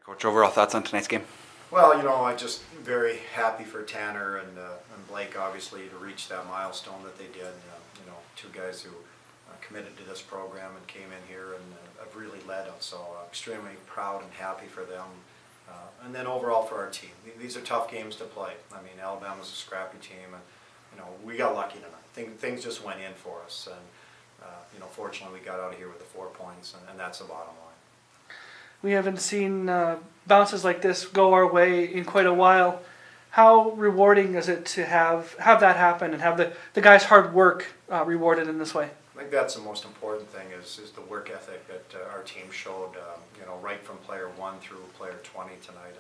Coach, overall thoughts on tonight's game? Well, I'm just very happy for Tanner and Blake, obviously, to reach that milestone that they did. Two guys who committed to this program and came in here and have really led us. So extremely proud and happy for them. And then overall for our team, these are tough games to play. I mean, Alabama's a scrappy team, and we got lucky tonight. Things just went in for us, and fortunately we got out of here with the 4 points, and that's the bottom line. We haven't seen bounces like this go our way in quite a while. How rewarding is it to have that happen and have the guys' hard work rewarded in this way? I think that's the most important thing is the work ethic that our team showed, right from player 1 through player 20 tonight.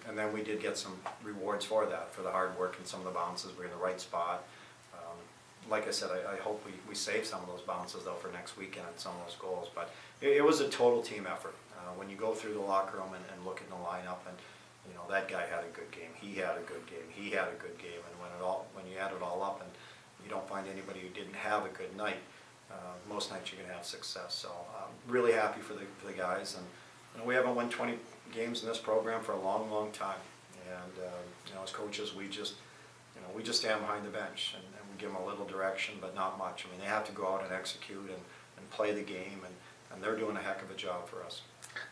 And then we did get some rewards for that, for the hard work and some of the bounces. We're in the right spot. Like I said, I hope we save some of those bounces, though, for next weekend and some of those goals. But it was a total team effort. When you go through the locker room and look at the lineup, and that guy had a good game, he had a good game, he had a good game, and when you add it all up and you don't find anybody who didn't have a good night, most nights you're going to have success. So really happy for the guys, and we haven't won 20 games in this program for a long, long time. And as coaches, we just stand behind the bench and we give them a little direction, but not much. I mean, they have to go out and execute and play the game, and they're doing a heck of a job for us.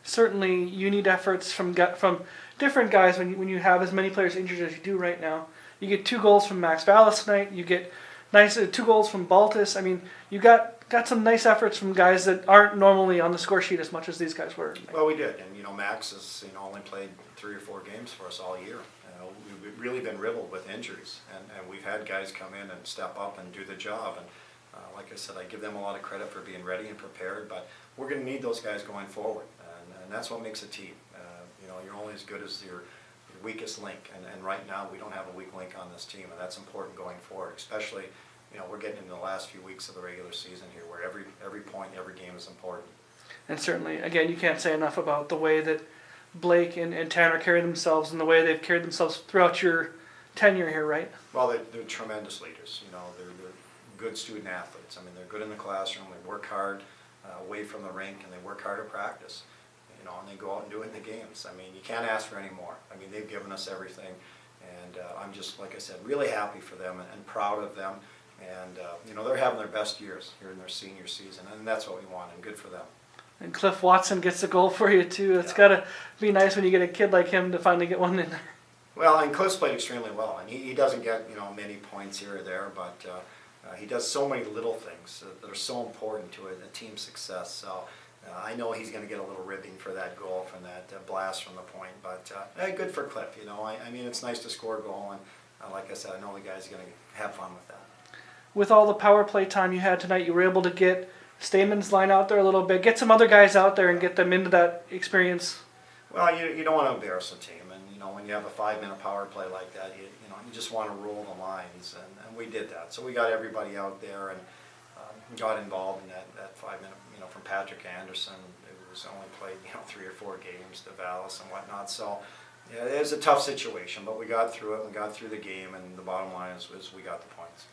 Certainly, you need efforts from different guys when you have as many players injured as you do right now. You get 2 goals from Max Vallis tonight. You get 2 goals from Baltus. I mean, you got some nice efforts from guys that aren't normally on the score sheet as much as these guys were. Well, we did, and Max has only played 3 or 4 games for us all year. We've really been riddled with injuries, and we've had guys come in and step up and do the job. And like I said, I give them a lot of credit for being ready and prepared, but we're going to need those guys going forward, and that's what makes a team. You're only as good as your weakest link, and right now we don't have a weak link on this team, and that's important going forward, especially we're getting into the last few weeks of the regular season here, where every point, every game is important. And certainly, again, you can't say enough about the way that Blake and Tanner carry themselves and the way they've carried themselves throughout your tenure here, right? Well, they're tremendous leaders. They're good student athletes. I mean, they're good in the classroom. They work hard away from the rink, and they work hard at practice. And they go out and do it in the games. I mean, you can't ask for any more. I mean, they've given us everything, and I'm just, like I said, really happy for them and proud of them. And they're having their best years here in their senior season, and that's what we want, and good for them. And Cliff Watson gets a goal for you too. It's got to be nice when you get a kid like him to finally get one in there. Well, and Cliff's played extremely well, and he doesn't get many points here or there, but he does so many little things that are so important to a team's success. So I know he's going to get a little ribbing for that goal from that blast from the point, but good for Cliff. I mean, it's nice to score a goal, and like I said, I know the guy's going to have fun with that. With all the power play time you had tonight, you were able to get Stamen's line out there a little bit, get some other guys out there and get them into that experience. Well, you don't want to embarrass a team, and when you have a 5-minute power play like that, you just want to roll the lines, and we did that. So we got everybody out there and got involved in that 5-minute. From Patrick Anderson, who was only played 3 or 4 games, to Vallis and whatnot. So yeah, it was a tough situation, but we got through it. We got through the game, and the bottom line is we got the points.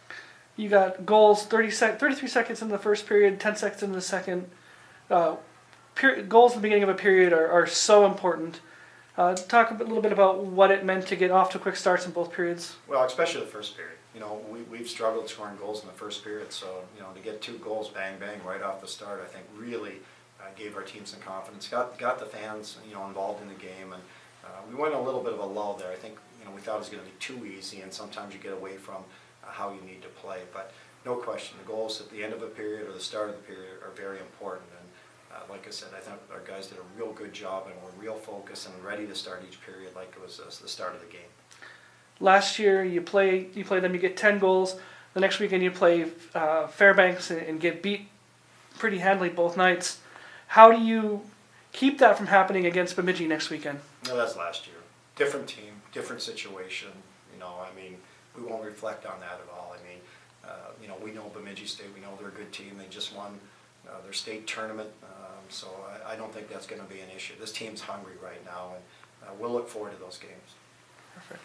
You got goals 33 seconds in the first period, 10 seconds in the second. Goals at the beginning of a period are so important. Talk a little bit about what it meant to get off to quick starts in both periods. Well, especially the first period. We've struggled scoring goals in the first period, so to get 2 goals, bang, bang, right off the start, I think really gave our team some confidence. Got the fans involved in the game, and we went a little bit of a lull there. I think we thought it was going to be too easy, and sometimes you get away from how you need to play. But no question, the goals at the end of a period or the start of the period are very important. And like I said, I think our guys did a real good job and were real focused and ready to start each period like it was the start of the game. Last year, you play them, you get 10 goals. The next weekend, you play Fairbanks and get beat pretty handily both nights. How do you keep that from happening against Bemidji next weekend? No, that's last year. Different team, different situation. I mean, we won't reflect on that at all. I mean, we know Bemidji State. We know they're a good team. They just won their state tournament, so I don't think that's going to be an issue. This team's hungry right now, and we'll look forward to those games. Perfect.